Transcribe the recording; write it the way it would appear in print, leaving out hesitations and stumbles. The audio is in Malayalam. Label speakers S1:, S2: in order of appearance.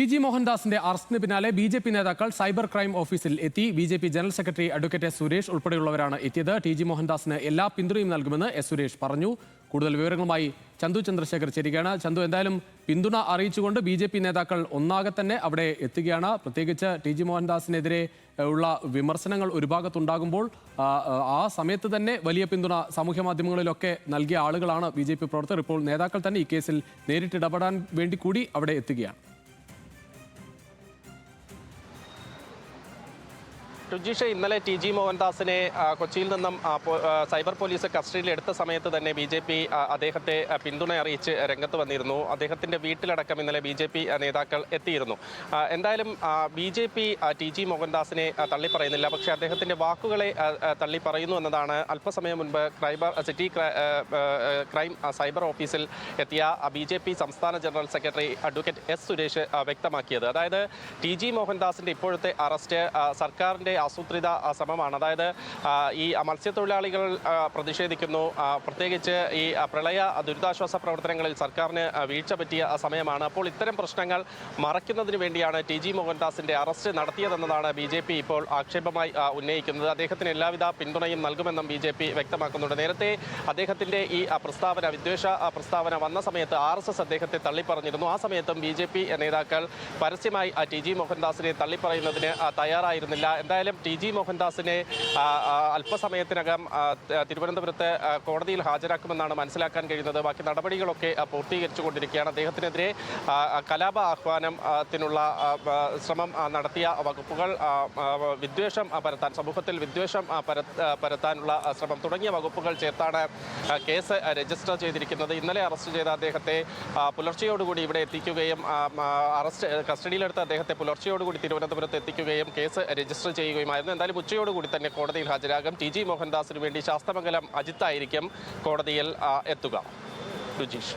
S1: ടി.ജി. മോഹൻദാസിന്റെ അറസ്റ്റിന് പിന്നാലെ ബി.ജെ.പി നേതാക്കൾ സൈബർ ക്രൈം ഓഫീസിൽ എത്തി. BJP general secretary advocate S. Suresh ഉൾപ്പെടെയുള്ളവരാണ് എത്തിയത്. ടി.ജി. മോഹൻദാസിന് എല്ലാ പിന്തുണയും നൽകുമെന്ന് എസ്. സുരേഷ് പറഞ്ഞു. കൂടുതൽ വിവരങ്ങളുമായി ചന്തു ചന്ദ്രശേഖർ ചേരുകയാണ്. ചന്തു, എന്തായാലും പിന്തുണ അറിയിച്ചുകൊണ്ട് ബി.ജെ.പി നേതാക്കൾ ഒന്നാകെ തന്നെ അവിടെ എത്തുകയാണ്. പ്രത്യേകിച്ച് ടി.ജി. മോഹൻദാസിനെതിരെ ഉള്ള വിമർശനങ്ങൾ ഒരു ഭാഗത്തുണ്ടാകുമ്പോൾ ആ സമയത്ത് തന്നെ വലിയ പിന്തുണ സാമൂഹ്യ മാധ്യമങ്ങളിലൊക്കെ നൽകിയ ആളുകളാണ് ബി.ജെ.പി പ്രവർത്തകർ. ഇപ്പോൾ നേതാക്കൾ തന്നെ ഈ കേസിൽ നേരിട്ട് ഇടപെടാൻ വേണ്ടി കൂടി അവിടെ എത്തുകയാണ്.
S2: രുചീഷ്, ഇന്നലെ ടി.ജി. മോഹൻദാസിനെ കൊച്ചിയിൽ നിന്നും സൈബർ പോലീസ് കസ്റ്റഡിയിൽ എടുത്ത സമയത്ത് തന്നെ ബി.ജെ.പി അദ്ദേഹത്തെ പിന്തുണ അറിയിച്ച് രംഗത്ത് വന്നിരുന്നു. അദ്ദേഹത്തിൻ്റെ വീട്ടിലടക്കം ഇന്നലെ ബി.ജെ.പി നേതാക്കൾ എത്തിയിരുന്നു. എന്തായാലും ബി.ജെ.പി ടി.ജി. മോഹൻദാസിനെ തള്ളിപ്പറയുന്നില്ല. പക്ഷേ അദ്ദേഹത്തിൻ്റെ വാക്കുകളെ തള്ളിപ്പറയുന്നു എന്നതാണ് അല്പസമയം മുൻപ് സിറ്റി ക്രൈം സൈബർ ഓഫീസിൽ എത്തിയ ബി.ജെ.പി സംസ്ഥാന general secretary advocate S. Suresh വ്യക്തമാക്കിയത്. അതായത് ടി.ജി. മോഹൻദാസിൻ്റെ ഇപ്പോഴത്തെ അറസ്റ്റ് സർക്കാരിൻ്റെ ആസൂത്രിത ശ്രമമാണ്. അതായത് ഈ മത്സ്യത്തൊഴിലാളികൾ പ്രതിഷേധിക്കുന്നു. പ്രത്യേകിച്ച് ഈ പ്രളയ ദുരിതാശ്വാസ പ്രവർത്തനങ്ങളിൽ സർക്കാരിന് വീഴ്ച പറ്റിയ സമയമാണ്. അപ്പോൾ ഇത്തരം പ്രശ്നങ്ങൾ മറയ്ക്കുന്നതിന് വേണ്ടിയാണ് ടി.ജി. മോഹൻദാസിന്റെ അറസ്റ്റ് നടത്തിയതെന്നതാണ് ബി.ജെ.പി ഇപ്പോൾ ആക്ഷേപമായി ഉന്നയിക്കുന്നത്. അദ്ദേഹത്തിന് എല്ലാവിധ പിന്തുണയും നൽകുമെന്നും ബി.ജെ.പി വ്യക്തമാക്കുന്നുണ്ട്. നേരത്തെ അദ്ദേഹത്തിന്റെ ഈ പ്രസ്താവന, വിദ്വേഷ പ്രസ്താവന വന്ന സമയത്ത് RSS അദ്ദേഹത്തെ തള്ളിപ്പറഞ്ഞിരുന്നു. ആ സമയത്തും ബി.ജെ.പി നേതാക്കൾ പരസ്യമായി ടി.ജി. മോഹൻദാസിനെ തള്ളിപ്പറയുന്നതിന് തയ്യാറായിരുന്നില്ല. എന്തായാലും ടി.ജി. മോഹൻദാസിനെ അല്പസമയത്തിനകം തിരുവനന്തപുരത്ത് കോടതിയിൽ ഹാജരാക്കുമെന്നാണ് മനസ്സിലാക്കാൻ കഴിയുന്നത്. ബാക്കി നടപടികളൊക്കെ പൂർത്തീകരിച്ചുകൊണ്ടിരിക്കുകയാണ്. അദ്ദേഹത്തിനെതിരെ കലാപ ആഹ്വാനത്തിനുള്ള ശ്രമം നടത്തിയ വകുപ്പുകൾ, വിദ്വേഷം പരത്താൻ, സമൂഹത്തിൽ വിദ്വേഷം പരത്താനുള്ള ശ്രമം തുടങ്ങിയ വകുപ്പുകൾ ചേർത്താണ് കേസ് രജിസ്റ്റർ ചെയ്തിരിക്കുന്നത്. ഇന്നലെ അറസ്റ്റ് ചെയ്ത അദ്ദേഹത്തെ പുലർച്ചയോടുകൂടി ഇവിടെ എത്തിക്കുകയും കസ്റ്റഡിയിലെടുത്ത അദ്ദേഹത്തെ പുലർച്ചയോടുകൂടി തിരുവനന്തപുരത്ത് എത്തിക്കുകയും കേസ് രജിസ്റ്റർ ചെയ്യുകയുമായിരുന്നു. എന്തായാലും ഉച്ചയോടുകൂടി തന്നെ കോടതിയിൽ ഹാജരാകും. ടി.ജി. മോഹൻദാസിന് വേണ്ടി ശാസ്തമംഗലം അജിത്തായിരിക്കും കോടതിയിൽ എത്തുക. രുചീഷ്.